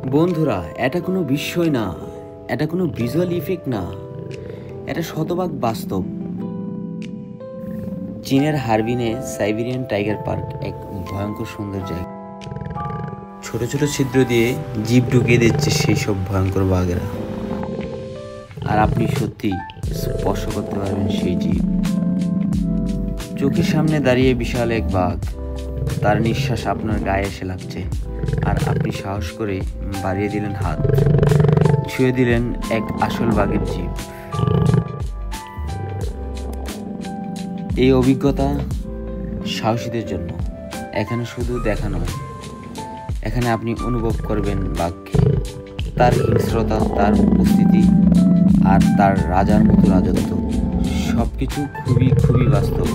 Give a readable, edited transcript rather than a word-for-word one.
বন্ধুরা, এটা কোনো বিষয় না, এটা কোনো ভিজুয়াল ইফেক্ট না, এটা শতভাগ বাস্তব। চীনের হারবিনে সাইবেরিয়ান টাইগার পার্ক এক ভয়ঙ্কর সুন্দর জায়গা। ছোট ছোট ছিদ্র দিয়ে জিভ ঢুকিয়ে দিচ্ছে সেই সব ভয়ঙ্কর বাঘেরা, আর আপনি সত্যি স্পর্শ করতে পারবেন সেই জিভ। চোখের সামনে দাঁড়িয়ে বিশাল এক বাঘ, তার নিঃশ্বাস আপনার গায়ে এসে লাগছে, আর আপনি সাহস করে বাড়িয়ে দিলেন হাত, ছুঁয়ে দিলেন এক আসল বাঘের জিভ। এই অভিজ্ঞতা সাহসীদের জন্য। এখানে শুধু দেখা নয়, এখানে আপনি অনুভব করবেন বাঘকে, তার হিংস্রতা, তার উপস্থিতি, আর তার রাজার মতো রাজত্ব। সবকিছু খুবই খুবই বাস্তব।